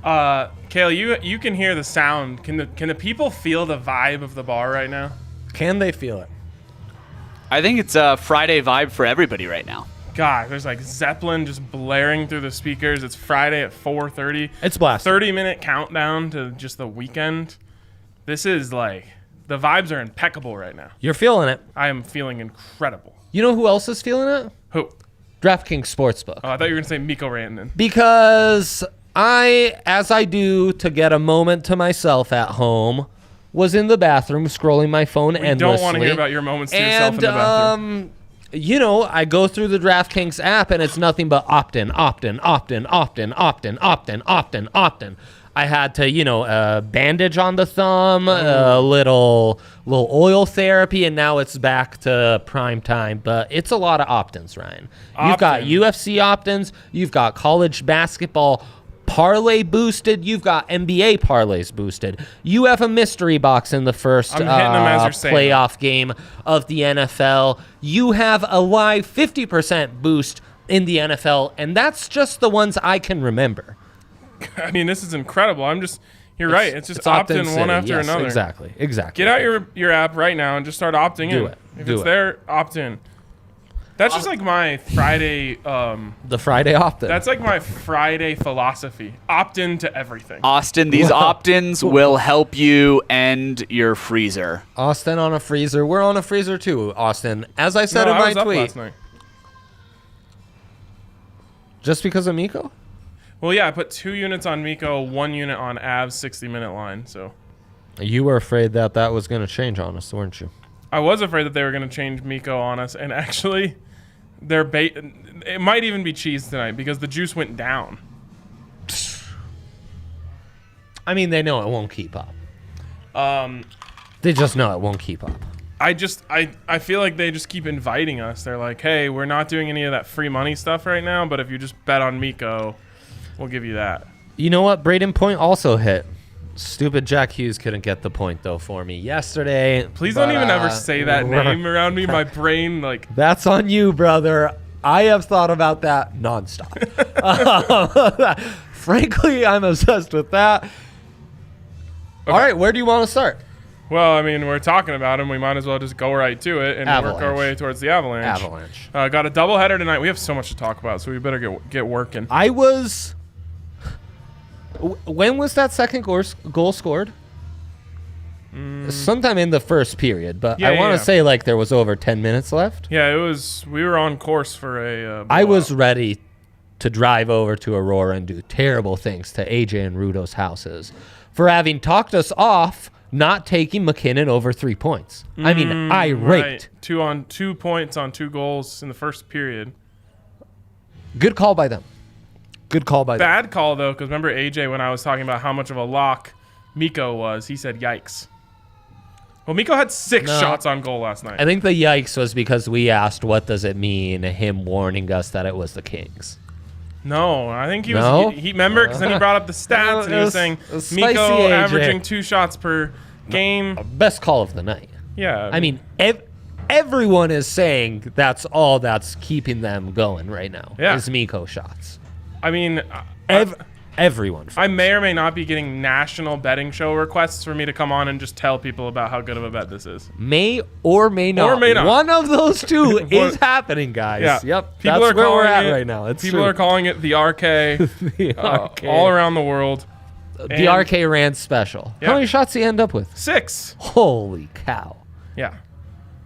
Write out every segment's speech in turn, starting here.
Kale, you can hear the sound. Can the people feel the vibe of the bar right now? Can they feel it? I think it's a Friday vibe for everybody right now. God, there's like Zeppelin just blaring through the speakers. It's Friday at 4:30. It's blast. 30-minute countdown to just the weekend. This is like, the vibes are impeccable right now. You're feeling it. I am feeling incredible. You know who else is feeling it? Who? DraftKings Sportsbook. Oh, I thought you were going to say Mikko Rantanen. Because as I do to get a moment to myself at home, was in the bathroom scrolling my phone endlessly. We don't want to hear about your moments to yourself in the bathroom. You know, I go through the DraftKings app, and it's nothing but opt-in, opt-in, opt-in, opt-in, opt-in, opt-in, opt-in, opt-in. I had to, bandage on the thumb, a little oil therapy, and now it's back to prime time. But it's a lot of opt-ins, Ryan. You've got UFC opt-ins. You've got college basketball parlay boosted. You've got NBA parlays boosted. You have a mystery box in the first playoff game of the NFL. You have a live 50% boost in the NFL, and that's just the ones I can remember. I mean, this is incredible. You're right. It's just opt-in one after another. Exactly. Get out your app right now and just start opting in. If it's there, opt in. That's just like my Friday. The Friday opt-in. That's like my Friday philosophy. Opt in to everything. Austin, these opt-ins will help you end your freezer. Austin on a freezer. We're on a freezer too, Austin. As I said in my tweet. Last night. Just because of Mikko? Well, yeah, I put 2 units on Mikko, 1 unit on Av's 60-minute line. So you were afraid that was going to change on us, weren't you? I was afraid that they were going to change Mikko on us, and actually, it might even be cheese tonight because the juice went down. I mean, they know it won't keep up. They just know it won't keep up. I feel like they just keep inviting us. They're like, hey, we're not doing any of that free money stuff right now, but if you just bet on Mikko, we'll give you that. You know what? Braden Point also hit. Stupid Jack Hughes couldn't get the point, though, for me yesterday. Please don't even ever say that name around me. My brain, like... That's on you, brother. I have thought about that nonstop. Frankly, I'm obsessed with that. Okay. All right, where do you want to start? Well, I mean, we're talking about him. We might as well just go right to it and Avalanche. Work our way towards the Avalanche. Got a doubleheader tonight. We have so much to talk about, so we better get working. When was that second goal scored? Sometime in the first period, but I want to say like there was over 10 minutes left. Yeah, it was. We were on course for a I was ready to drive over to Aurora and do terrible things to AJ and Rudo's houses for having talked us off not taking McKinnon over 3 points. I mean, irate. Right. 2 points on 2 goals in the first period. Good call by them. Bad call, though, because remember AJ, when I was talking about how much of a lock Mikko was, he said, yikes. Well, Mikko had 6 shots on goal last night. I think the yikes was because we asked, what does it mean, him warning us that it was the Kings. No, I think he was. He remember, because then he brought up the stats, and he was saying Mikko averaging 2 shots per game. Best call of the night. Yeah. I mean, everyone is saying that's all that's keeping them going right now is Mikko shots. I mean, everyone. I may or may not be getting national betting show requests for me to come on and just tell people about how good of a bet this is. May or may not. One of those two is happening, guys. Yeah. Yep. That's where we're at right now. People are calling it the RK. The RK. All around the world. The RK ran special. Yeah. How many shots did he end up with? 6. Holy cow. Yeah.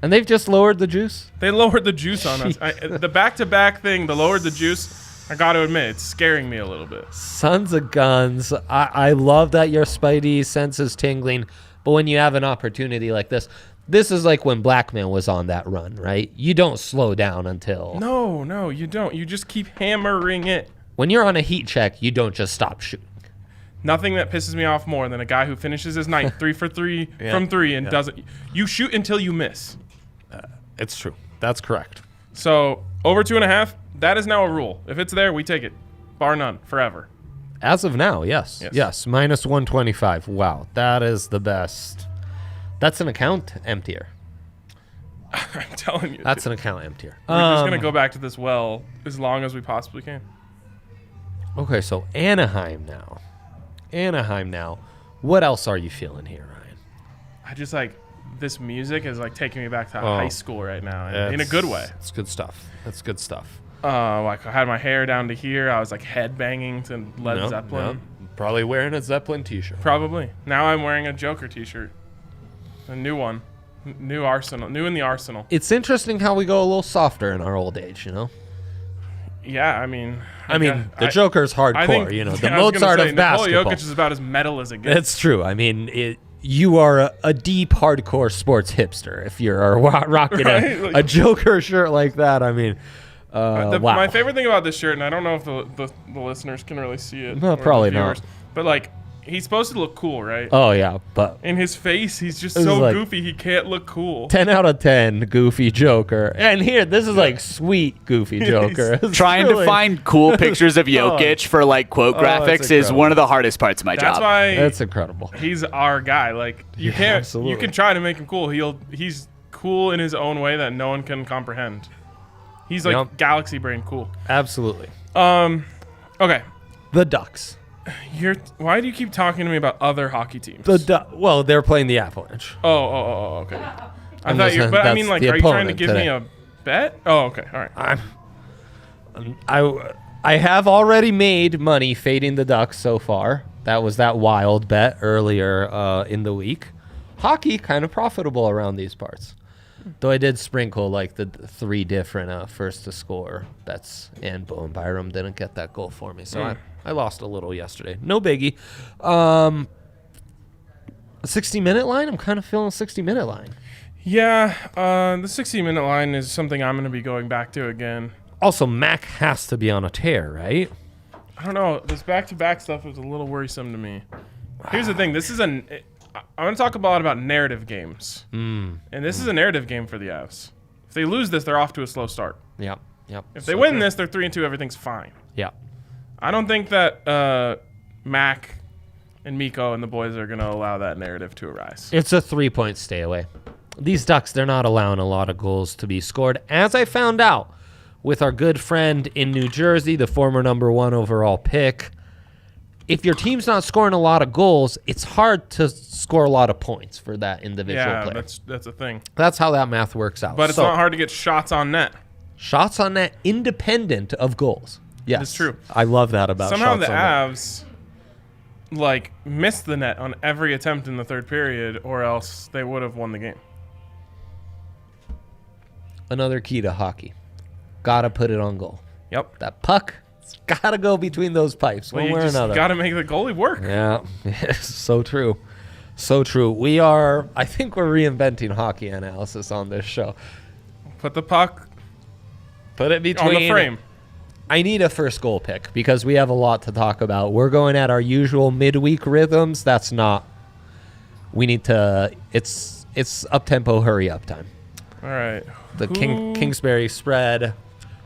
And they've just lowered the juice? They lowered the juice on us. The back-to-back thing, the lowered the juice, I got to admit, it's scaring me a little bit. Sons of guns. I love that your spidey sense is tingling, but when you have an opportunity like this is like when Blackman was on that run, right? You don't slow down until... No, you don't. You just keep hammering it. When you're on a heat check, you don't just stop shooting. Nothing that pisses me off more than a guy who finishes his night 3 for 3 from 3 and doesn't... You shoot until you miss. It's true. That's correct. So, over 2.5... That is now a rule. If it's there, we take it. Bar none. Forever. As of now, yes. Minus 125. Wow. That is the best. That's an account emptier. I'm telling you. That's an account emptier. We're just going to go back to this well as long as we possibly can. Okay, so Anaheim now. Anaheim now. What else are you feeling here, Ryan? I just this music is taking me back to high school right now, in a good way. It's good stuff. That's good stuff. I had my hair down to here. I was headbanging to Led Zeppelin. No. Probably wearing a Zeppelin t-shirt. Probably. Now I'm wearing a Joker t-shirt. A new one. New Arsenal. New in the Arsenal. It's interesting how we go a little softer in our old age, Yeah, I mean, the Joker's hardcore, the Mozart of basketball. Jokic is about as metal as it gets. That's true. I mean, you are a deep hardcore sports hipster if you're rocking a Joker shirt like that. I mean, wow. My favorite thing about this shirt, and I don't know if the listeners can really see it. No, probably not. But he's supposed to look cool, right? Oh yeah, but in his face, he's just so goofy. He can't look cool. 10 out of 10 goofy Joker. And here, this is sweet goofy Joker. Trying to find cool pictures of Jokic for quote graphics is one of the hardest parts of my job. That's why that's incredible. He's our guy. You can't. Absolutely. You can try to make him cool. He's cool in his own way that no one can comprehend. He's galaxy brain cool. Absolutely. Okay. The Ducks. Why do you keep talking to me about other hockey teams? Well, they're playing the Avalanche. Oh, okay. I thought you. But I mean, are you trying to give me a bet? Oh, okay. All right. I have already made money fading the Ducks so far. That was that wild bet earlier in the week. Hockey kind of profitable around these parts. Though I did sprinkle the 3 different first to score bets, and Bowen Byram didn't get that goal for me, so I lost a little yesterday. No biggie. A 60-minute line? I'm kind of feeling a 60-minute line. Yeah, the 60-minute line is something I'm going to be going back to again. Also, Mac has to be on a tear, right? I don't know. This back-to-back stuff is a little worrisome to me. Here's the thing. I want to talk a lot about narrative games. And this is a narrative game for the Avs. If they lose this, they're off to a slow start. Yep. If they win this, they're 3-2. Everything's fine. Yeah. I don't think that Mac and Mikko and the boys are going to allow that narrative to arise. It's a 3-point stay away. These Ducks, they're not allowing a lot of goals to be scored. As I found out with our good friend in New Jersey, the former number 1 overall pick, if your team's not scoring a lot of goals, it's hard to score a lot of points for that individual player. Yeah, that's a thing. That's how that math works out. But it's not hard to get shots on net. Shots on net independent of goals. Yes. It's true. I love that about somehow shots the on Avs missed the net on every attempt in the third period, or else they would have won the game. Another key to hockey. Gotta put it on goal. Yep. That puck, it's gotta go between those pipes, one way or another. Gotta make the goalie work. Yeah. So true. So true. I think we're reinventing hockey analysis on this show. Put the puck. Put it between. On the frame. I need a first goal pick because we have a lot to talk about. We're going at our usual midweek rhythms. That's not. We need to. It's up-tempo, hurry-up time. All right. The Kingsbury spread.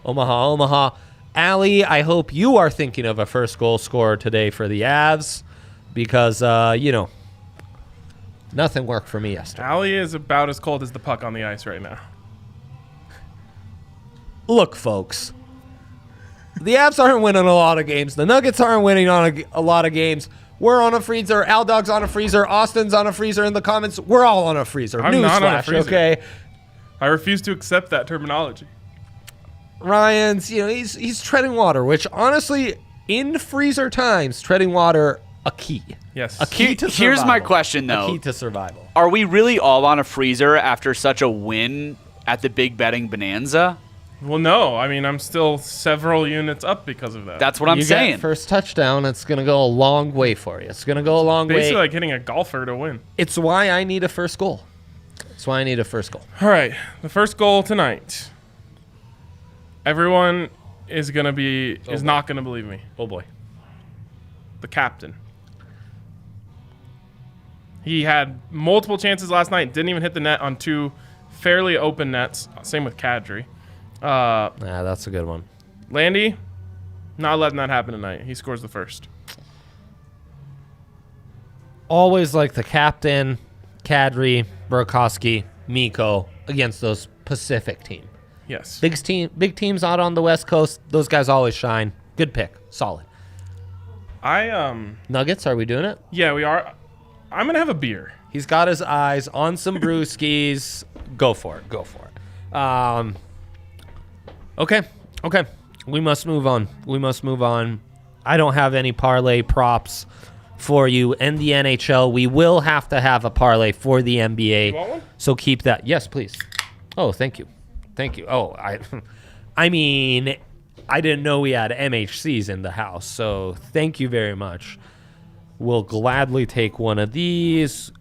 Omaha. Allie, I hope you are thinking of a first goal scorer today for the Avs because, nothing worked for me yesterday. Allie is about as cold as the puck on the ice right now. Look, folks. The Avs aren't winning a lot of games. The Nuggets aren't winning on a lot of games. We're on a freezer. Al Dog's on a freezer. Austin's on a freezer in the comments. We're all on a freezer. I'm not on a Newsflash, freezer. Okay? I refuse to accept that terminology. Ryan's, he's treading water, which honestly, in freezer times, treading water, a key. Yes. A key to survival. Here's my question, though. A key to survival. Are we really all on a freezer after such a win at the big betting bonanza? Well, no. I mean, I'm still several units up because of that. That's what I'm saying. Get first touchdown, it's going to go a long way for you. It's going to go a long way. Basically like hitting a golfer to win. It's why I need a first goal. All right. The first goal tonight. Everyone is not going to believe me. Oh, boy. The captain. He had multiple chances last night. Didn't even hit the net on 2 fairly open nets. Same with Kadri. That's a good one. Landy, not letting that happen tonight. He scores the first. Always like the captain, Kadri, Burakovsky, Mikko against those Pacific team. Yes. Big teams out on the West Coast. Those guys always shine. Good pick. Solid. Nuggets, are we doing it? Yeah, we are. I'm going to have a beer. He's got his eyes on some brewskis. Go for it. Okay. We must move on. I don't have any parlay props for you in the NHL. We will have to have a parlay for the NBA. You want one? So keep that. Yes, please. Oh, thank you. Oh, I mean, I didn't know we had MHCs in the house, so thank you very much. We'll gladly take one of these.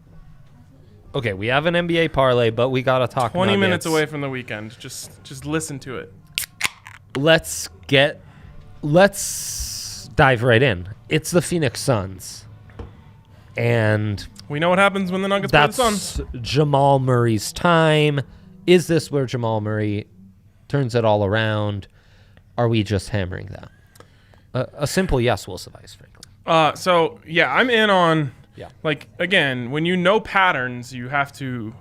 Okay, we have an NBA parlay, but we got to talk 20 Nuggets. minutes away from the weekend. Just listen to it. Let's dive right in. It's the Phoenix Suns. And We know what happens when the Nuggets play the that's Suns. Jamal Murray's time. Is this where Jamal Murray turns it all around? Are we just hammering that? A simple yes will suffice, frankly. So, yeah, I'm in on, Yeah. like, again, when you know patterns, you have to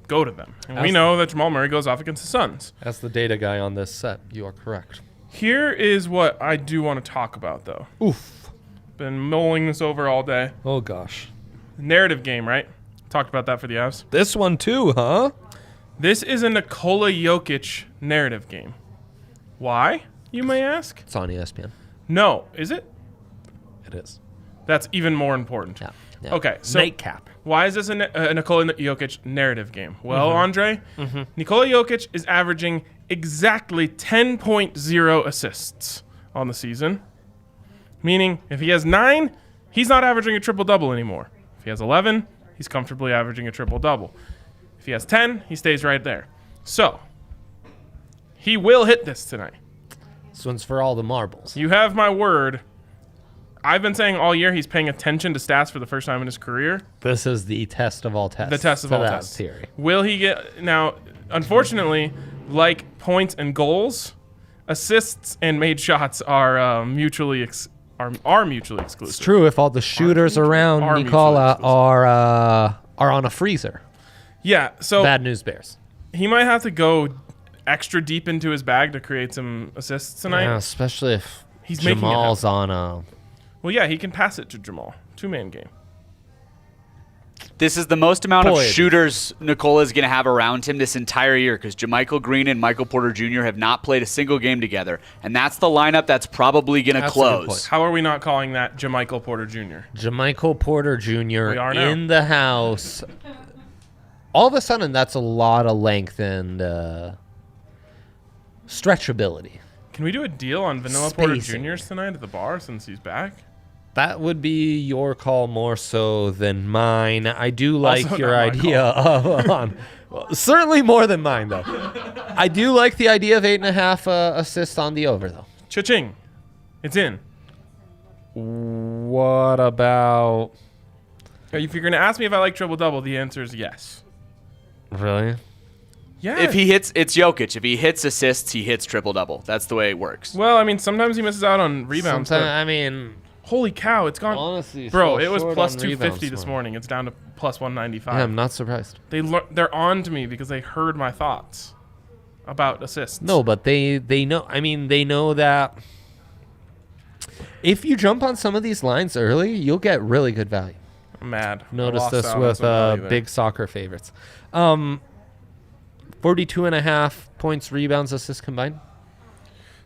go to them. And we know that Jamal Murray goes off against the Suns. As the data guy on this set, you are correct. Here is what I do want to talk about, though. Oof. Been mulling this over all day. Oh, gosh. Narrative game, right? Talked about that for the Avs. This one too, huh? This is a Nikola Jokic narrative game. Why, you may ask? It's on ESPN. No. Is it? It is. That's even more important. Yeah. Okay, so Nightcap. why is this a Nikola Jokic narrative game? Well, Andre, Nikola Jokic is averaging exactly 10.0 assists on the season. Meaning, if he has 9, he's not averaging a triple-double anymore. If he has 11, he's comfortably averaging a triple-double. If he has 10, he stays right there. So, he will hit this tonight. This one's for all the marbles. You have my word. I've been saying all year he's paying attention to stats for the first time in his career. This is the test of all tests. The test of all tests. Theory. Will he get... Now, unfortunately, like points and goals, assists and made shots are mutually exclusive. It's true if all the shooters around Are Nikola mutually are on a freezer. Yeah, so Bad news bears. he might have to go extra deep into his bag to create some assists tonight. Yeah, especially if He's making it Jamal's on a... Well, yeah, he can pass it to Jamal. 2-man game. This is the most amount of Boy. shooters Nicola's going to have around him this entire year because JaMychal Green and Michael Porter Jr. have not played a single game together. And that's the lineup that's probably going to That's a good close. point. How are we not calling that JaMychal Porter Jr.? JaMychal Porter Jr. We are now. in the house. All of a sudden, that's a lot of length and stretchability. Can we do a deal on Vanilla Porter Spacing. Jr.'s tonight at the bar since he's back? That would be your call more so than mine. I do like Also your not my idea of... well, certainly more than mine, though. I do like the idea of 8.5 assists on the over, though. Cha-ching. It's in. What about... If you're going to ask me if I like triple-double, the answer is yes. Really? Yeah. If he hits, it's Jokic. If he hits assists, he hits triple-double. That's the way it works. Well, I mean, sometimes he misses out on rebounds. Sometimes, But I mean... holy cow, it's gone. Honestly, Bro, fell it was short plus on 250 rebounds this morning. It's down to plus 195. Yeah, I'm not surprised. They're on to me because they heard my thoughts about assists. No, but they know. I mean, they know that if you jump on some of these lines early, you'll get really good value. I'm mad. I Notice lost this out on with some value there. big soccer favorites. 42.5 points, rebounds, assists combined.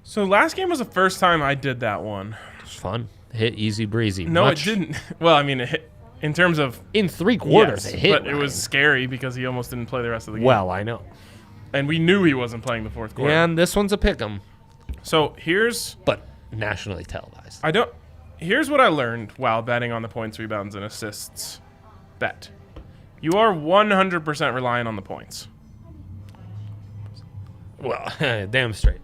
So last game was the first time I did that one. It's fun. Hit easy breezy. No, Much- it didn't. Well, I mean, it hit in terms of In 3 quarters, yes, it hit. but it was scary because he almost didn't play the rest of the game. Well, I know. And we knew he wasn't playing the fourth quarter. And this one's a pick'em, So here's but nationally televised. Here's what I learned while betting on the points, rebounds, and assists bet. You are 100% reliant on the points. Well, damn straight.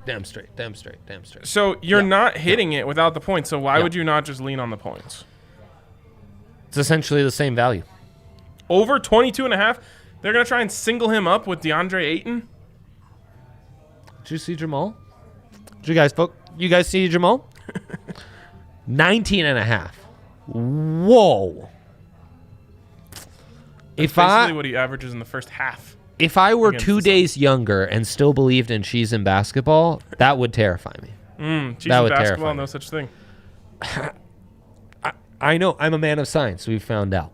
So you're Yeah. not hitting it without the points. So why Yeah. would you not just lean on the points? It's essentially the same value. Over 22.5, they're going to try and single him up with DeAndre Ayton. Did you see Jamal? Did you guys see Jamal? 19.5. Whoa. That's basically what he averages in the first half. If I were against 2 the days younger and still believed in cheese and basketball, that would terrify me. Cheese That and would basketball, terrify no me. such thing. I know. I'm a man of science. We've found out.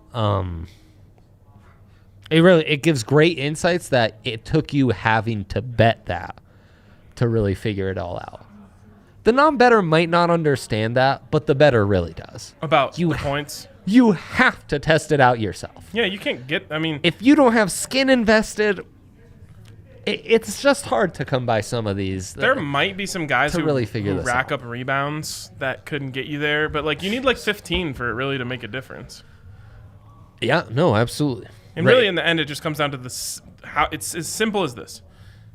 It gives great insights that it took you having to bet that to really figure it all out. The non-bettor might not understand that, but the bettor really does. About the points? You have to test it out yourself. Yeah, you can't get... I mean... If you don't have skin invested, it's just hard to come by some of these. There might be some guys who really figure this rack out. up rebounds that couldn't get you there, but like you need like 15 for it really to make a difference. Yeah, no, absolutely. And really, in the end, it just comes down to this. How it's as simple as this: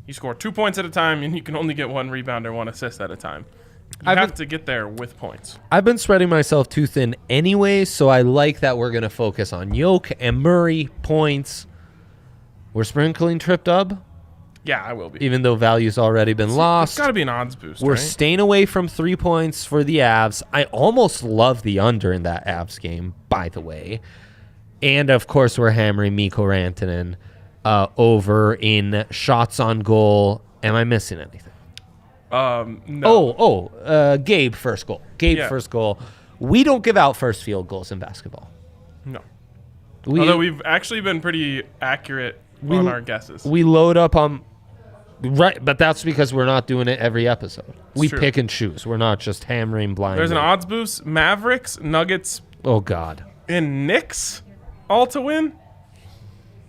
you score 2 points at a time, and you can only get 1 rebound or 1 assist at a time. You have to get there with points. I've been spreading myself too thin anyway, so I like that we're going to focus on Yoke and Murray points. We're sprinkling Trip Dub, Yeah, I will be. even though value's already been lost. It's got to be an odds boost. We're right? staying away from 3 points for the Avs. I almost love the under in that Avs game, by the way. And, of course, we're hammering Mikko Rantanen over in shots on goal. Am I missing anything? No. Gabe first goal. Yeah. First goal. We don't give out first field goals in basketball. No. Although we've actually been pretty accurate on our guesses. We load up on... Right, but that's because we're not doing it every episode. We true. pick and choose. We're not just hammering blindly. There's an odds boost. Mavericks, Nuggets, Oh, God. and Knicks all to win?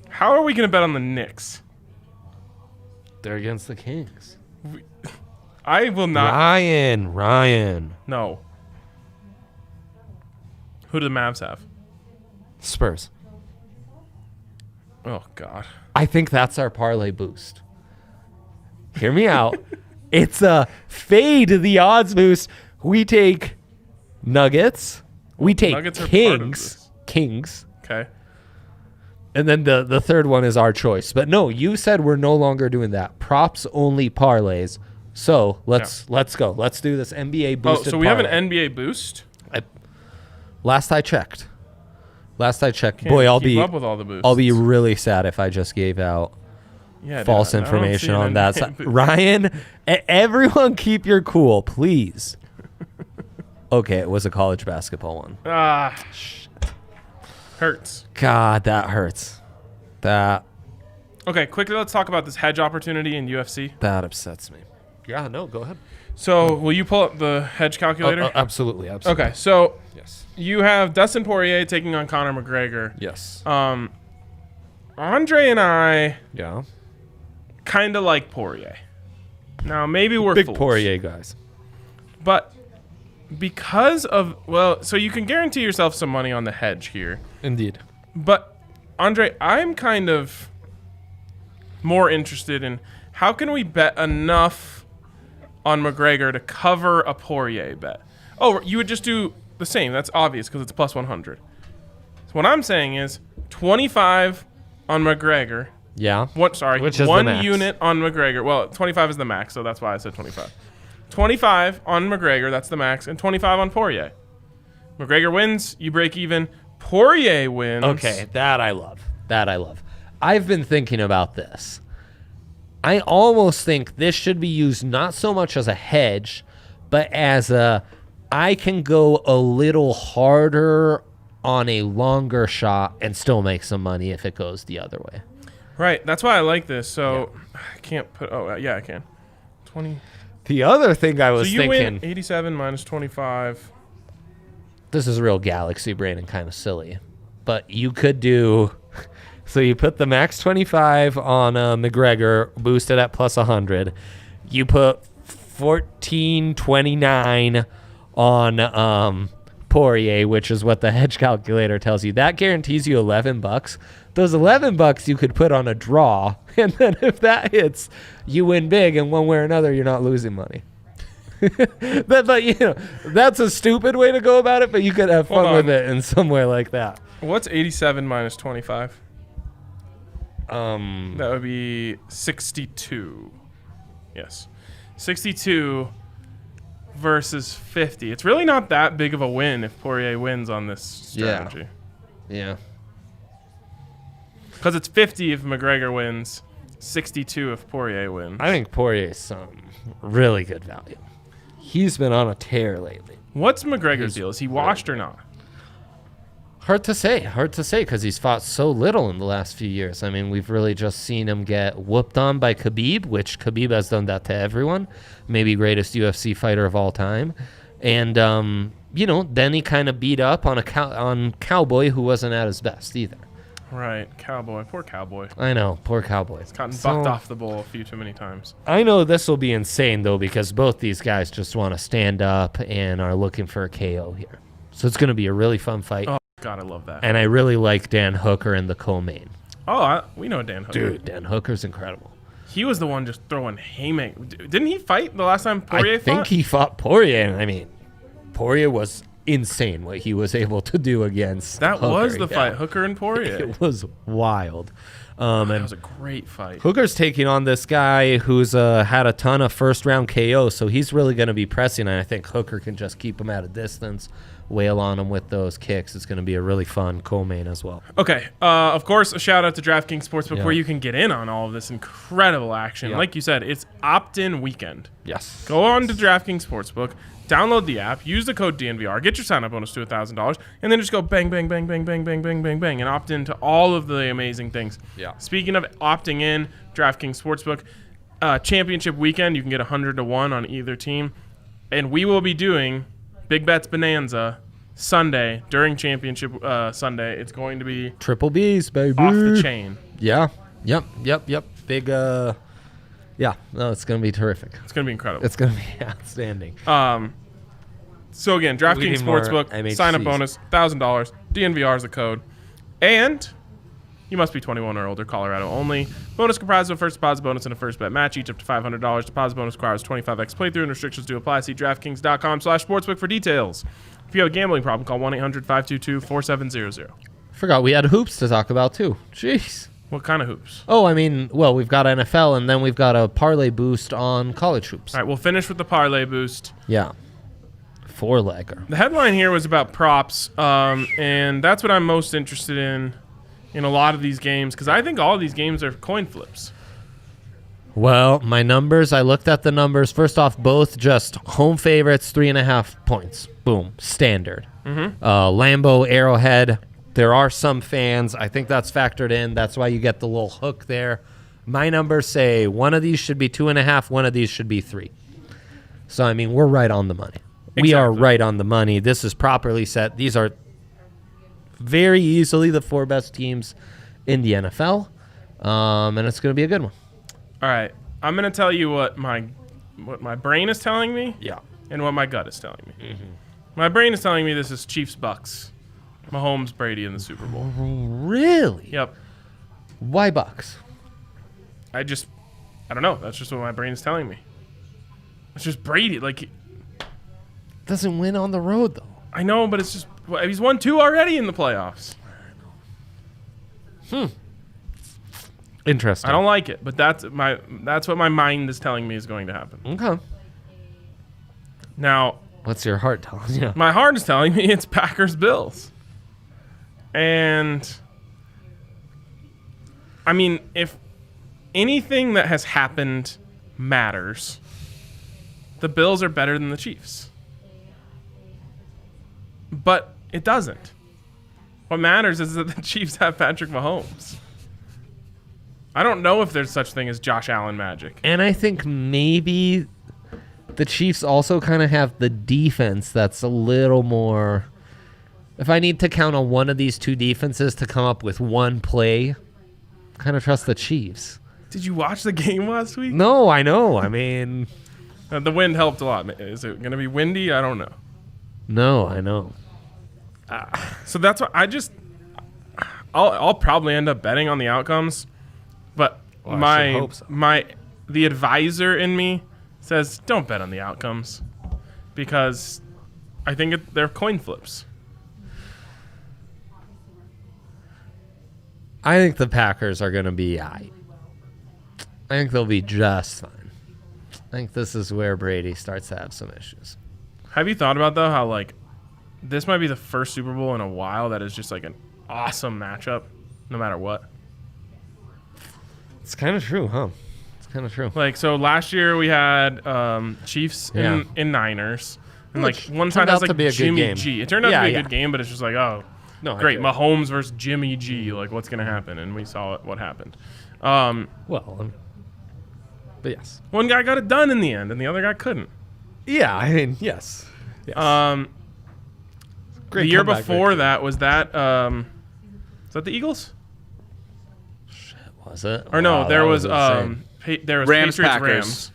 How are we going to bet on the Knicks? They're against the Kings. I will not. Ryan. No. Who do the Mavs have? Spurs. Oh, God. I think that's our parlay boost. Hear me out. It's a fade the odds boost. We take Nuggets. We take Nuggets are part of Kings. this. Kings. Okay. And then the third one is our choice. But no, you said we're no longer doing that. Props only parlays. So let's go. Let's do this NBA boosted. Oh, so we have parlay. an NBA boost? Last I checked. Can't Boy, I'll keep up with all the boosts. I'll be really sad if I just gave out false information on that side. Ryan, everyone keep your cool, please. Okay, it was a college basketball one. Ah, shit. Hurts. God, that hurts. That Okay, quickly, let's talk about this hedge opportunity in UFC. upsets me. Yeah, no, go ahead. So, will you pull up the hedge calculator? Absolutely. Okay, so Yes. you have Dustin Poirier taking on Conor McGregor. Yes. Andre and I Yeah. kind of like Poirier. Now, maybe we're Big fools, Poirier guys. but because of so you can guarantee yourself some money on the hedge here. Indeed. But Andre, I'm kind of more interested in how can we bet enough on McGregor to cover a Poirier bet? Oh, you would just do the same. That's obvious because it's plus 100. So what I'm saying is 25 on McGregor. Yeah. Which is the one max. unit on McGregor. Well, 25 is the max, so that's why I said 25. 25 on McGregor, that's the max, and 25 on Poirier. McGregor wins, you break even. Poirier wins. Okay, that I love. I've been thinking about this. I almost think this should be used not so much as a hedge, but as I can go a little harder on a longer shot and still make some money if it goes the other way. Right, that's why I like this. So I can't put. Oh, yeah, I can. 20. The other thing I was So you thinking, win 87 minus 25. this is real galaxy brain and kind of silly, but you could do. So you put the max 25 on McGregor, boosted at plus 100. You put 1429 on Poirier, which is what the hedge calculator tells you. That guarantees you $11. Those $11 you could put on a draw, and then if that hits, you win big, and one way or another, you're not losing money. but you know, that's a stupid way to go about it, but you could have fun with it in some way like that. What's 87 minus 25? Um, That would be 62. Yes. 62 versus 50. It's really not that big of a win if Poirier wins on this strategy. yeah. Because it's 50 if McGregor wins, 62 if Poirier wins. I think Poirier's some really good value. He's been on a tear lately. What's McGregor's deal? Is he washed or not? Hard to say because he's fought so little in the last few years. I mean, we've really just seen him get whooped on by Khabib, which Khabib has done that to everyone. Maybe greatest UFC fighter of all time. And, then he kind of beat up on on Cowboy, who wasn't at his best either. Right, Cowboy. Poor Cowboy. I know, poor Cowboy. He's gotten bucked off the bowl a few too many times. I know this will be insane, though, because both these guys just want to stand up and are looking for a KO here. So it's going to be a really fun fight. Oh, God, I love that. And I really like Dan Hooker in the co-main. Oh, we know Dan Hooker. Dude, Dan Hooker's incredible. He was the one just throwing haymakers. Didn't he fight the last time Poirier fought? I think he fought Poirier, and I mean, Poirier was insane what he was able to do against That Hooker. was the fight, Hooker and Poirier. It was wild. That was a great fight. Hooker's taking on this guy who's had a ton of first-round KOs, so he's really going to be pressing, and I think Hooker can just keep him at a distance, wail on him with those kicks. It's going to be a really fun co-main as well. Okay, of course, a shout-out to DraftKings Sportsbook Yeah. where you can get in on all of this incredible action. Yeah. Like you said, it's opt-in weekend. Yes. Go on to DraftKings Sportsbook, download the app, use the code DNVR, get your sign-up bonus to $1,000, and then just go bang, bang, bang, bang, bang, bang, bang, bang, bang, and opt into all of the amazing things. Yeah. Speaking of opting in, DraftKings Sportsbook, championship weekend, you can get 100 to 1 on either team, and we will be doing Big Bets Bonanza Sunday during championship Sunday. It's going to be Triple B's, baby. off the chain. Yeah. Yep. Big, yeah. No, it's going to be terrific. It's going to be incredible. It's going to be outstanding. So again, DraftKings need more Sportsbook, MHCs. sign-up bonus, $1,000. DNVR is the code. And you must be 21 or older, Colorado only. Bonus comprised of a first deposit bonus and a first bet match, each up to $500. Deposit bonus requires 25x playthrough and restrictions do apply. See DraftKings.com/sportsbook for details. If you have a gambling problem, call 1-800-522-4700. Forgot we had hoops to talk about, too. Jeez. What kind of hoops? Oh, I mean, well, we've got NFL, and then we've got a parlay boost on college hoops. All right, we'll finish with the parlay boost. Yeah. Four-legger. The headline here was about props, and that's what I'm most interested in a lot of these games, because I think all of these games are coin flips. Well, my numbers, I looked at the numbers. First off, both just home favorites, 3.5 points. Boom. Standard. Lambeau, Arrowhead. There are some fans. I think that's factored in. That's why you get the little hook there. My numbers say one of these should be 2.5, one of these should be 3. So, I mean, we're right on the money. We are right on the money. This is properly set. These are very easily the 4 best teams in the NFL, and it's going to be a good one. All right, I'm going to tell you what my brain is telling me Yeah. and what my gut is telling me. My brain is telling me this is Chiefs-Bucks. Mahomes, Brady in the Super Bowl. Really? Yep. Why Bucks? I don't know. That's just what my brain is telling me. It's just Brady. Like, Doesn't win on the road, though. I know, but it's just he's won 2 already in the playoffs. Interesting. I don't like it, but that's what my mind is telling me is going to happen. Okay. Now, What's your heart telling you? my heart is telling me it's Packers-Bills. And, I mean, if anything that has happened matters, the Bills are better than the Chiefs. But it doesn't. What matters is that the Chiefs have Patrick Mahomes. I don't know if there's such thing as Josh Allen magic. And I think maybe the Chiefs also kind of have the defense that's a little more... If I need to count on one of these 2 defenses to come up with one play, kind of trust the Chiefs. Did you watch the game last week? No, I know. I mean... The wind helped a lot. Is it going to be windy? I don't know. No, I know. So that's what I'll probably end up betting on the outcomes, but Well, I should hope so. the advisor in me says don't bet on the outcomes because I think they're coin flips. I think the Packers are going to be I think they'll be just fine. I think this is where Brady starts to have some issues. Have you thought about, though, how, like, this might be the first Super Bowl in a while that is just, like, an awesome matchup no matter what? It's kind of true, huh? It's kind of true. Like, so last year we had Chiefs and Niners. And, Which like, one turned side has, out to like, be a good Jimmy game. G. It turned out to be a good game, but it's just like, oh. No, great. Mahomes versus Jimmy G. Like, what's going to happen? And we saw what happened. But yes. One guy got it done in the end, and the other guy couldn't. Yeah, I mean, yes. The year before that, was that the Eagles? Was it? Or no, there was insane. there was Rams, Patriots, Packers.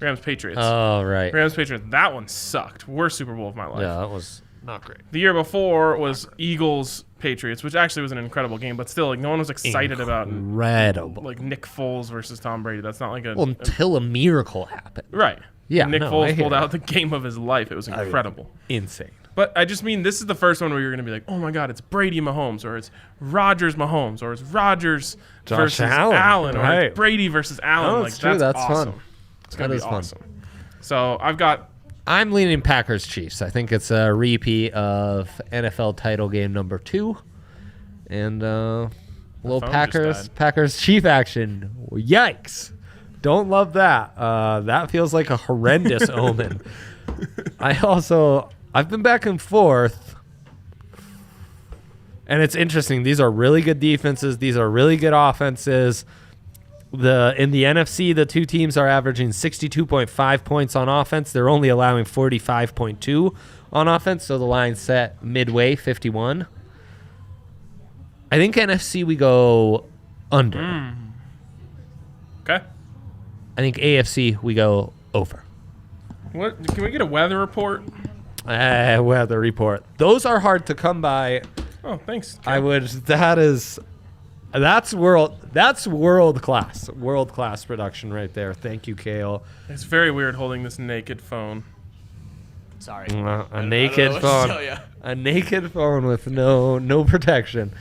Rams, Patriots. Oh, right. Rams, Patriots. That one sucked. Worst Super Bowl of my life. Yeah, that was not great. The year before was Eagles, Patriots, which actually was an incredible game, but still, like, no one was excited about Incredible. like Nick Foles versus Tom Brady. That's not like a Well, until a miracle happened. right. Yeah, Nick no, I Foles hear pulled you. out the game of his life. It was incredible. Insane. But I just mean this is the first one where you're going to be like, oh my God, it's Brady Mahomes, or it's Rodgers Mahomes, or it's Rodgers versus Allen, or right. it's Brady versus Allen. Oh, like, it's true. That's awesome. fun. It's going to be That is fun. awesome. So I'm leaning Packers Chiefs. I think it's a repeat of NFL title game number 2. And little phone just died. Packers Chief action. Yikes. Don't love that. That feels like a horrendous omen. I've been back and forth. And it's interesting. These are really good defenses. These are really good offenses. In the NFC, the two teams are averaging 62.5 points on offense. They're only allowing 45.2 on offense, so the line's set midway, 51. I think NFC we go under. okay. I think AFC we go over. What? Can we get a weather report? Weather report. Those are hard to come by. Oh, thanks. That's world class production right there. Thank you, Kale. It's very weird holding this naked phone. Sorry. A naked phone. A naked phone with no protection.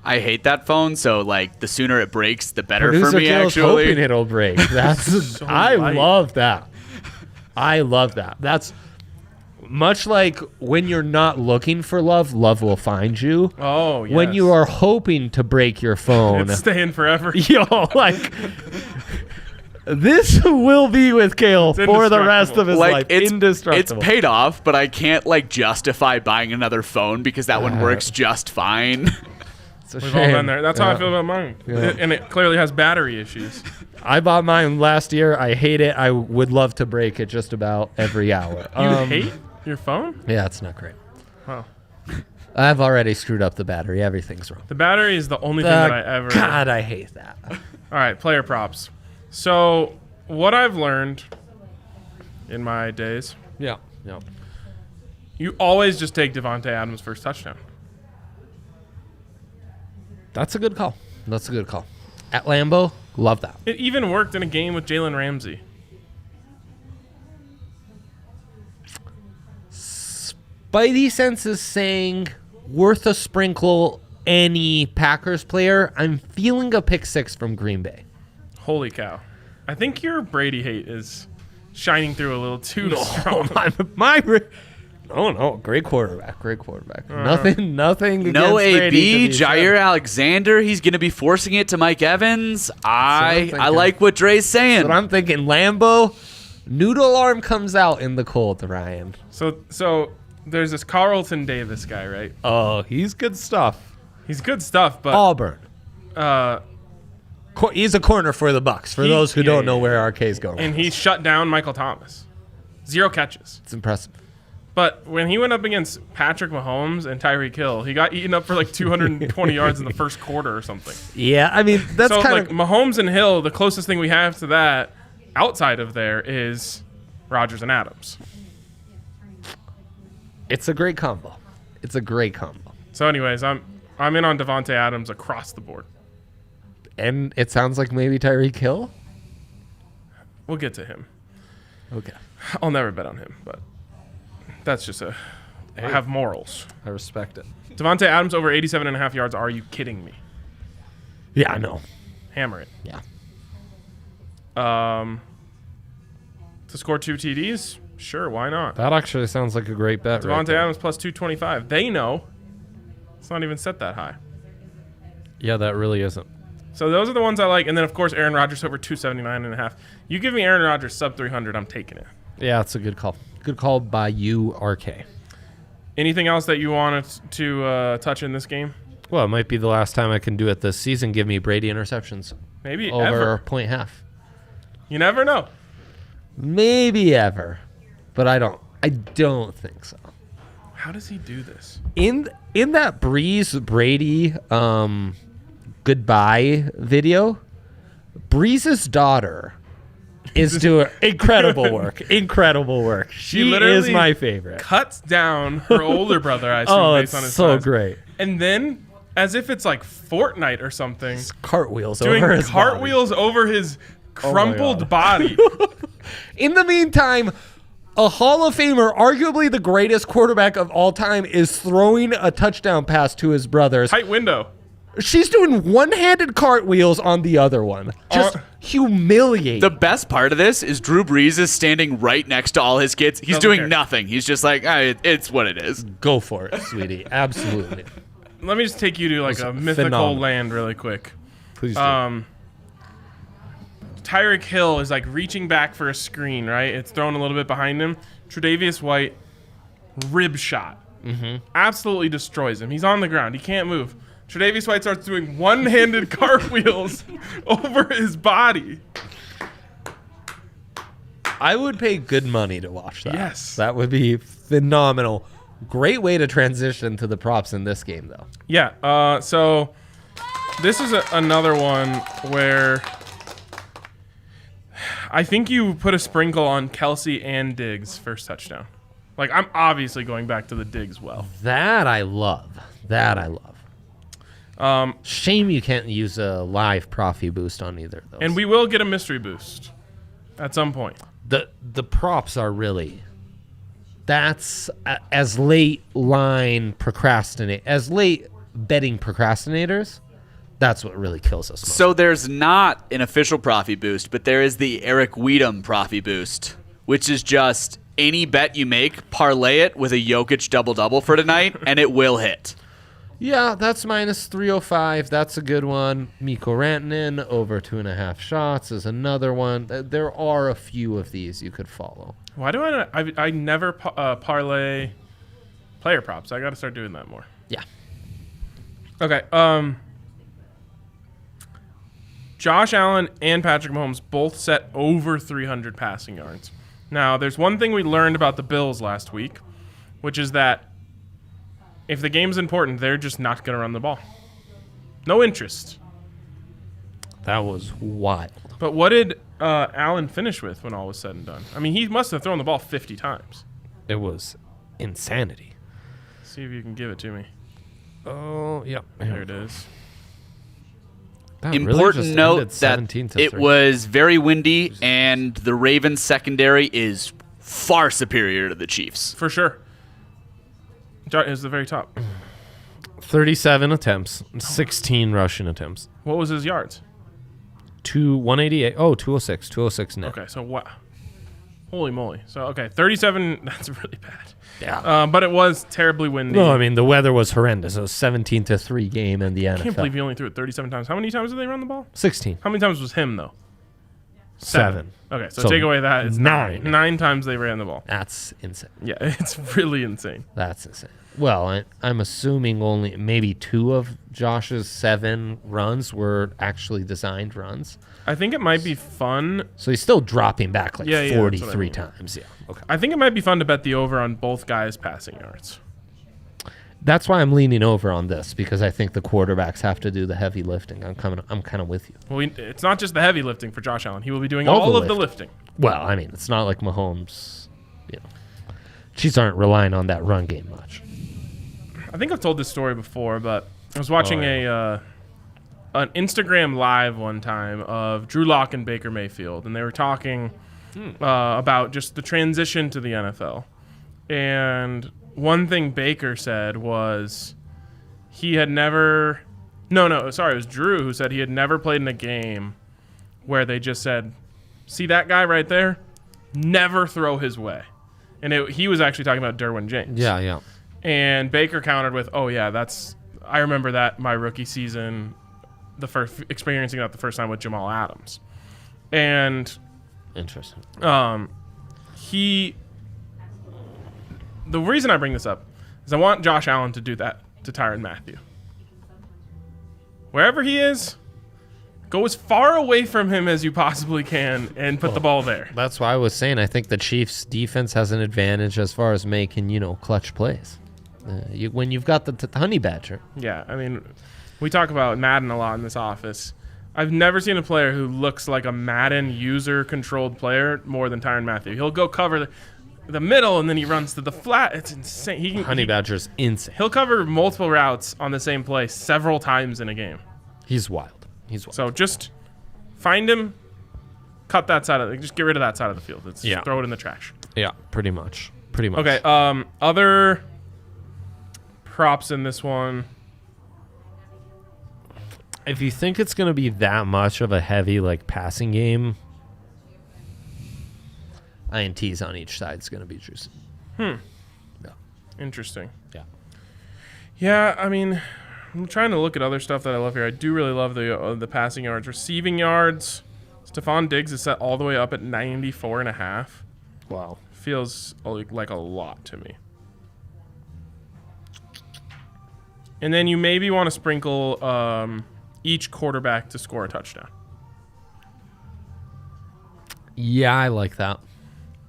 I hate that phone, so like the sooner it breaks, the better Producer for me. Kale's Actually, hoping it'll break. That's So I light. love that. I love that. That's much like when you're not looking for love, love will find you. Oh, yes. When you are hoping to break your phone, It's staying forever. yo, like this will be with Kale for the rest of his like life. it's Indestructible. paid off, but I can't like justify buying another phone because that one works just fine. It's a We've all shame. been there. That's how I Yeah. feel about mine. Yeah. And it clearly has battery issues. I bought mine last year. I hate it. I would love to break it just about every hour. You hate your phone? Yeah, it's not great. Wow. I've already screwed up the battery. Everything's wrong. The battery is the only thing that I ever... God, I hate that. All right, player props. So what I've learned in my days, Yeah. you always just take Devontae Adams' first touchdown. That's a good call. At Lambeau, love that. It even worked in a game with Jalen Ramsey. Spidey sense is saying worth a sprinkle any Packers player. I'm feeling a pick 6 from Green Bay. Holy cow. I think your Brady hate is shining through a little too strong. No, great quarterback. Nothing No against Brady AB, to be said. Jair Alexander. He's going to be forcing it to Mike Evans. I thinking. like what Dre's saying. But I'm thinking Lambeau, noodle arm comes out in the cold, Ryan. So there's this Carlton Davis guy, right? Oh, he's good stuff. He's good stuff, but Auburn. uh, He's a corner for the Bucks, for those who don't know where RK's going. and he shut down Michael Thomas. 0 catches. It's impressive. But when he went up against Patrick Mahomes and Tyrek Hill, he got eaten up for like 220 yards in the first quarter or something. Yeah, I mean, that's So kind like of... Mahomes and Hill, the closest thing we have to that outside of there is Rodgers and Adams. It's a great combo. So anyways, I'm in on Devontae Adams across the board. And it sounds like maybe Tyreek Hill? We'll get to him. Okay. I'll never bet on him, but that's just I have morals. I respect it. Devontae Adams over 87.5 yards. Are you kidding me? Yeah, I know. Hammer it. Yeah. To score 2 TDs? Sure, why not? That actually sounds like a great bet. Devontae Adams plus 225. They know it's not even set that high. Yeah, that really isn't. So those are the ones I like. And then, of course, Aaron Rodgers over 279.5. You give me Aaron Rodgers sub 300, I'm taking it. Yeah, it's a good call. Good call by you, RK. Anything else that you wanted to touch in this game? Well, it might be the last time I can do it this season. Give me Brady interceptions. Maybe over ever. point half. You never know. Maybe ever, but I don't think so. How does he do this? In that Breeze Brady goodbye video, Breeze's daughter is doing incredible work. Incredible work. She literally is my favorite. Cuts down her older brother, I assume, Oh, based it's on his so size. great. And then, as if it's like Fortnite or something, Cartwheels doing over his cartwheels over his crumpled body. In the meantime, a Hall of Famer, arguably the greatest quarterback of all time, is throwing a touchdown pass to his brothers. Tight window. She's doing one-handed cartwheels on the other one. Just humiliating. The best part of this is Drew Brees is standing right next to all his kids. He's Doesn't doing care. nothing. He's just like, it's what it is. Go for it, sweetie. Absolutely. Let me just take you to like a mythical phenomenal. land really quick. Please do. Tyrek Hill is like reaching back for a screen, right? It's thrown a little bit behind him. Tre'Davious White, rib shot. Absolutely destroys him. He's on the ground. He can't move. Tre'Davious White starts doing one-handed cartwheels over his body. I would pay good money to watch that. Yes. That would be phenomenal. Great way to transition to the props in this game, though. Yeah, so this is another one where I think you put a sprinkle on Kelsey and Diggs' first touchdown. Like, I'm obviously going back to the Diggs well. That I love. Shame you can't use a live Profi boost on either of those. And we will get a mystery boost at some point. The props are really... That's as late line procrastinate, as late betting procrastinators. That's what really kills us most. So there's not an official Profi boost, but there is the Eric Weedham Profi boost, which is just any bet you make, parlay it with a Jokic double-double for tonight, and it will hit. Yeah, that's minus 305. That's a good one. Mikko Rantanen over 2.5 shots is another one. There are a few of these you could follow. Why do I never parlay player props? I got to start doing that more. Yeah. Okay. Josh Allen and Patrick Mahomes both set over 300 passing yards. Now, there's one thing we learned about the Bills last week, which is that if the game's important, they're just not going to run the ball. No interest. That was wild. But what did Allen finish with when all was said and done? I mean, he must have thrown the ball 50 times. It was insanity. See if you can give it to me. Oh, yeah. There it is. That really Important just note ended that 17 to it 3. was very windy, and the Ravens secondary is far superior to the Chiefs. For sure. It was the very top. 37 attempts, 16 rushing attempts. What was his yards? 188. Oh, 206 net. Okay, so what? Holy moly. So, okay, 37, that's really bad. Yeah. But it was terribly windy. No, I mean, the weather was horrendous. It was 17 to 3 game in the NFL. I can't believe he only threw it 37 times. How many times did they run the ball? 16. How many times was him, though? 7. Okay, so So take away that. It's 9. 9 times they ran the ball. That's insane. Yeah, it's really insane. That's insane. Well, I'm assuming only maybe 2 of Josh's 7 runs were actually designed runs. I think it might be fun. So he's still dropping back like Yeah, that's what I 43 mean. times. Yeah. Okay. I think it might be fun to bet the over on both guys' passing yards. That's why I'm leaning over on this, because I think the quarterbacks have to do the heavy lifting. I'm kind of with you. Well, it's not just the heavy lifting for Josh Allen. He will be doing All all the of the lifting. Well, I mean, it's not like Mahomes, Chiefs aren't relying on that run game much. I think I've told this story before, but I was watching an Instagram live one time of Drew Lock and Baker Mayfield, and they were talking about just the transition to the NFL. And one thing Baker said was he had never – it was Drew who said he had never played in a game where they just said, see that guy right there? Never throw his way. And he was actually talking about Derwin James. Yeah. And Baker countered with, I remember that my rookie season, experiencing that the first time with Jamal Adams. And Interesting. the reason I bring this up, is I want Josh Allen to do that to Tyrann Mathieu. Wherever he is, go as far away from him as you possibly can and put the ball there. That's why I was saying I think the Chiefs' defense has an advantage as far as making, clutch plays. When you've got the honey badger. Yeah, I mean, we talk about Madden a lot in this office. I've never seen a player who looks like a Madden user-controlled player more than Tyrann Mathieu. He'll go cover the middle, and then he runs to the flat. It's insane. Honey badger's insane. He'll cover multiple routes on the same play several times in a game. He's wild. So just find him, cut that side of just get rid of that side of the field. Throw it in the trash. Yeah, pretty much. Okay, other props in this one. If you think it's going to be that much of a heavy passing game, INTs on each side is going to be juicy. Yeah. Interesting. Yeah. Yeah, I mean, I'm trying to look at other stuff that I love here. I do really love the passing yards. Receiving yards, Stephon Diggs is set all the way up at 94.5. Wow. Feels like a lot to me. And then you maybe want to sprinkle each quarterback to score a touchdown. Yeah, I like that.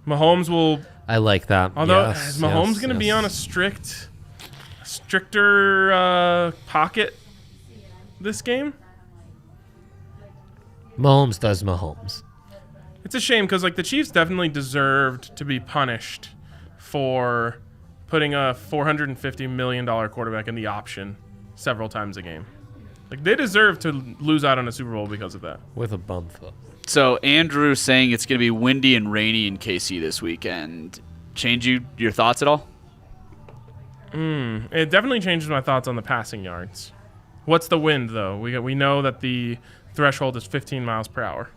Mahomes will... I like that. Although, is Mahomes going to be on a stricter pocket this game? Mahomes does Mahomes. It's a shame because the Chiefs definitely deserved to be punished for putting a $450 million quarterback in the option several times a game. They deserve to lose out on a Super Bowl because of that. With a bum foot. So Andrew's saying it's going to be windy and rainy in KC this weekend. Change your thoughts at all? It definitely changes my thoughts on the passing yards. What's the wind, though? We know that the threshold is 15 miles per hour.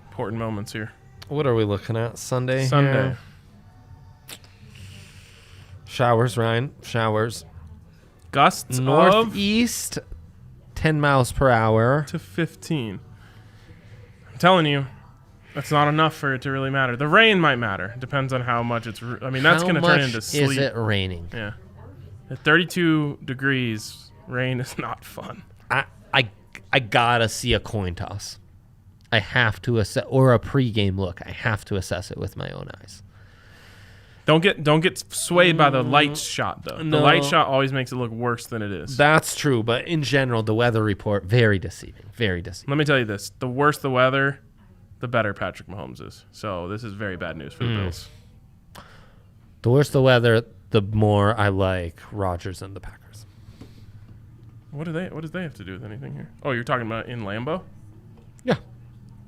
Important moments here. What are we looking at? Sunday? Sunday. Yeah. Showers, Ryan. Showers. Gusts northeast, 10 miles per hour. To 15. I'm telling you, that's not enough for it to really matter. The rain might matter. Depends on how much it's... that's going to turn into sleet. Is it raining? Yeah. At 32 degrees, rain is not fun. I gotta see a coin toss. I have to assess, or a pregame look. I have to assess it with my own eyes. Don't get swayed by the light shot, though. No. The light shot always makes it look worse than it is. That's true, but in general, the weather report, very deceiving. Very deceiving. Let me tell you this. The worse the weather, the better Patrick Mahomes is. So this is very bad news for the Bills. The worse the weather, the more I like Rodgers and the Packers. What does they have to do with anything here? Oh, you're talking about in Lambeau? Yeah.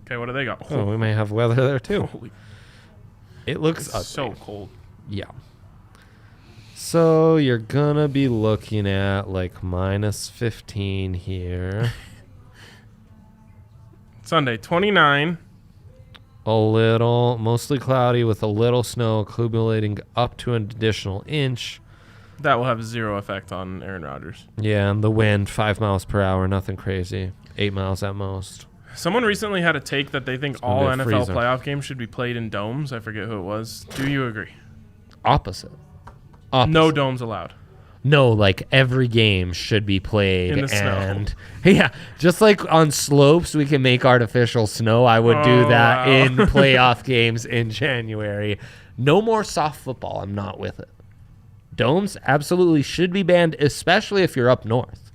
Okay, what do they got? Oh, we may have weather there, too. Holy, it looks it's so cold. Yeah. So you're going to be looking at minus 15 here. Sunday, 29. A little, mostly cloudy with a little snow accumulating up to an additional inch. That will have zero effect on Aaron Rodgers. Yeah, and the wind, 5 miles per hour, nothing crazy. 8 miles at most. Someone recently had a take that they think all NFL freezer. playoff games should be played in domes. I forget who it was. Do you agree? Opposite. No domes allowed. No, every game should be played in the snow. Yeah, just like on slopes we can make artificial snow. I would do that in playoff games in January. No more soft football. I'm not with it. Domes absolutely should be banned, especially if you're up north.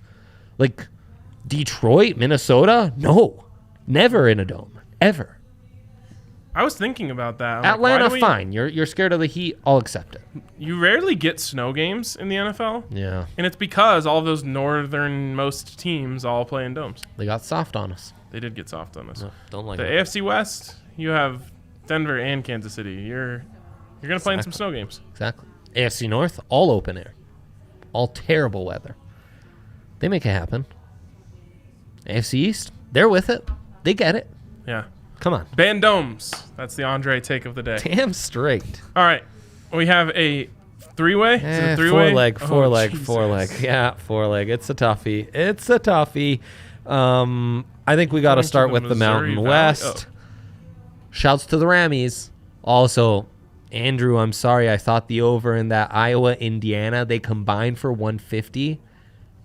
Detroit, Minnesota? No. Never in a dome. Ever. I was thinking about that. Atlanta, fine. You're scared of the heat. I'll accept it. You rarely get snow games in the NFL. Yeah. And it's because all of those northernmost teams all play in domes. They got soft on us. They did get soft on us. No, don't like the it. AFC West, you have Denver and Kansas City. You're going to play in some snow games. Exactly. AFC North, all open air. All terrible weather. They make it happen. AFC East, they're with it. They get it. Yeah. Come on. Ban domes. That's the Andre take of the day. Damn straight. All right. We have a three-way. Is it a three-way? Four leg. Yeah, 4 leg. It's a toughie. I think we got to start with the Mountain West. Shouts to the Rammies. Also, Andrew, I'm sorry. I thought the over in that Iowa-Indiana, they combined for 150.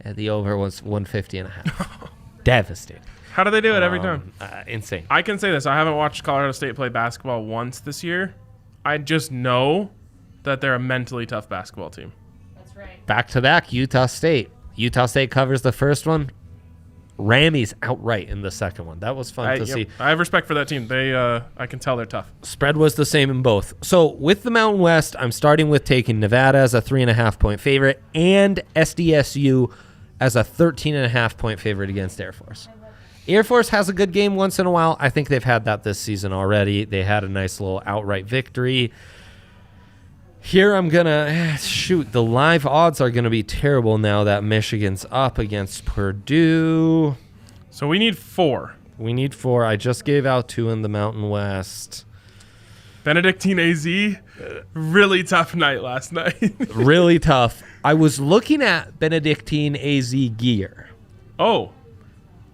And the over was 150 and a half. Devastating. How do they do it every time? Insane. I can say this. I haven't watched Colorado State play basketball once this year. I just know that they're a mentally tough basketball team. That's right. Back-to-back, Utah State. Utah State covers the first one. Rammies outright in the second one. That was fun to see. I have respect for that team. I can tell they're tough. Spread was the same in both. So with the Mountain West, I'm starting with taking Nevada as a 3.5-point favorite and SDSU as a 13.5-point favorite against Air Force. Air Force has a good game once in a while. I think they've had that this season already. They had a nice little outright victory. Here I'm going to shoot. The live odds are going to be terrible now that Michigan's up against Purdue. So we need 4. We need 4. I just gave out 2 in the Mountain West. Benedictine AZ, really tough night last night. Really tough. I was looking at Benedictine AZ gear. Oh.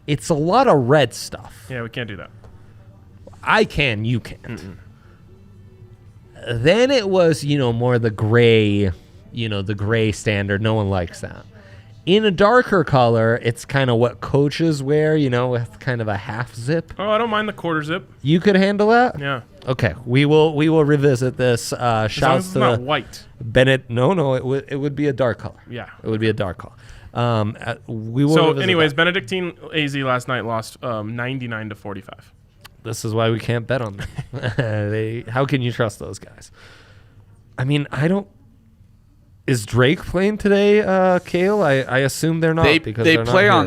It's a lot of red stuff. Yeah, we can't do that. I can, you can't. Then it was, more the gray, the gray standard. No one likes that. In a darker color, it's kind of what coaches wear, with kind of a half zip. Oh, I don't mind the quarter zip. You could handle that? Yeah. Okay, we will revisit this. As long as it's not white. Bennett. No, it would be a dark color. Yeah. It would be a dark color. We will. So, revisit anyways, that. Benedictine AZ last night lost 99-45. This is why we can't bet on them. How can you trust those guys? I mean, I don't. Is Drake playing today, Kale? I assume they're not. They they're play not on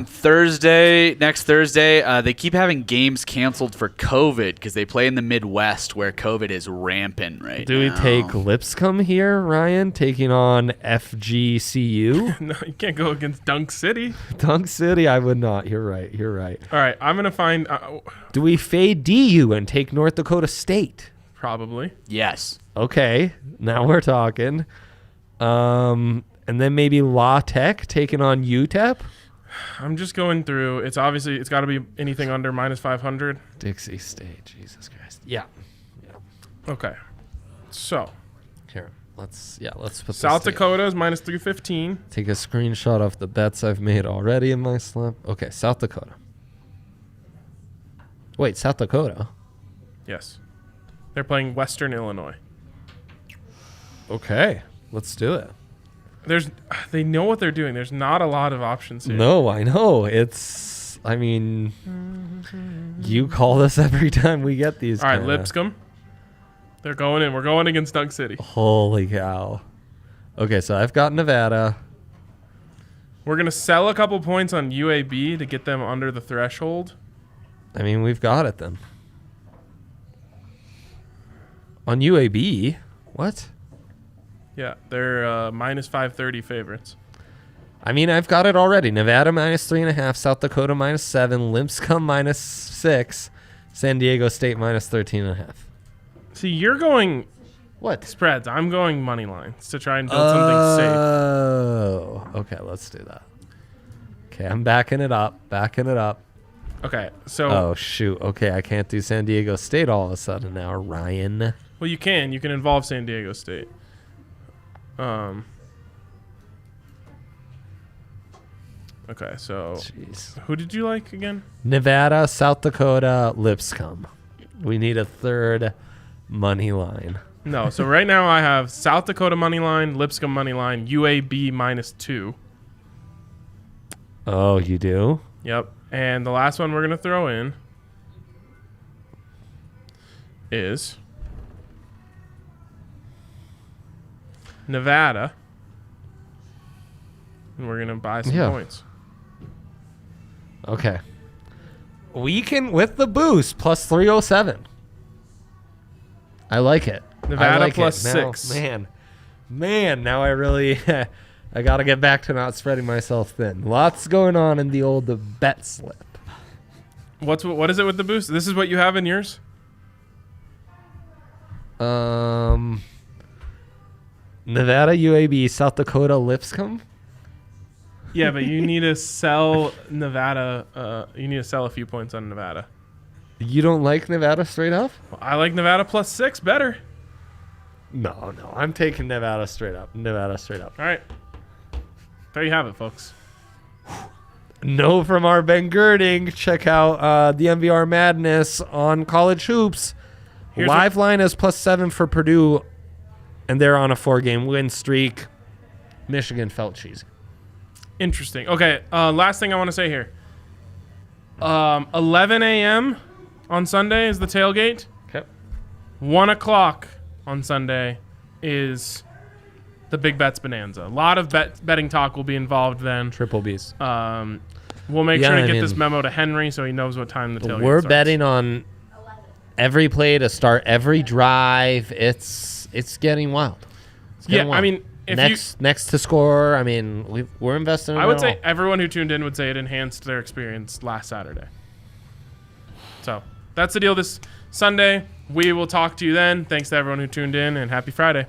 next Thursday. They keep having games canceled for COVID because they play in the Midwest where COVID is rampant right now. Do we take Lipscomb here, Ryan, taking on FGCU? No, you can't go against Dunk City. Dunk City, I would not. You're right. All right, I'm going to find... Do we fade DU and take North Dakota State? Probably. Yes. Okay, now we're talking. And then maybe La Tech taking on UTEP. I'm just going through. It's got to be anything under -500. Dixie State, Jesus Christ. Yeah. Okay. So Here, let's put South this Dakota is -315. Take a screenshot of the bets I've made already in my slip. Okay, South Dakota. Wait, South Dakota? Yes. They're playing Western Illinois. Okay. Let's do it. They know what they're doing. There's not a lot of options here. No, I know. You call this every time we get these. All right, Lipscomb. They're going in. We're going against Dunk City. Holy cow. Okay, so I've got Nevada. We're going to sell a couple points on UAB to get them under the threshold. I mean, we've got it then. On UAB? What? Yeah, they're -530 favorites. I mean, I've got it already. Nevada -3.5, South Dakota -7, Lipscomb -6, San Diego State -13.5. See, you're going What? spreads. I'm going money lines to try and build something safe. Oh, okay. Let's do that. Okay, I'm backing it up. Okay, so Oh shoot. Okay, I can't do San Diego State all of a sudden now, Ryan. well, you can involve San Diego State. Okay, so Jeez. who did you like again? Nevada, South Dakota, Lipscomb. We need a third money line. No, so right now I have South Dakota money line, Lipscomb money line, UAB -2. Oh, you do? Yep. And the last one we're going to throw in is Nevada. And we're going to buy some points. Okay. We can, with the boost, plus 307. I like it. Nevada I like plus it. Now, 6. Man, now I really, I got to get back to not spreading myself thin. Lots going on in the old bet slip. What is it with the boost? This is what you have in yours? Nevada, UAB, South Dakota, Lipscomb. Yeah, but you need to sell Nevada. You need to sell a few points on Nevada. You don't like Nevada straight up? I like Nevada +6 better. No. I'm taking Nevada straight up. All right. There you have it, folks. No from our Ben Girding. Check out the DNVR Madness on College Hoops. Live line is +7 for Purdue, and they're on a 4-game win streak. Michigan felt cheesy. Interesting. Okay, last thing I want to say here. 11 a.m. on Sunday is the tailgate. Okay. 1 o'clock on Sunday is the Big Bets Bonanza. A lot of betting talk will be involved then. Triple B's. We'll make sure to get this memo to Henry so he knows what time the tailgate We're starts. betting on every play to start every drive. It's getting wild. I mean, if next to score. I mean, we're investing in I would say everyone who tuned in would say it enhanced their experience last Saturday. So that's the deal this Sunday. We will talk to you then. Thanks to everyone who tuned in, and happy Friday.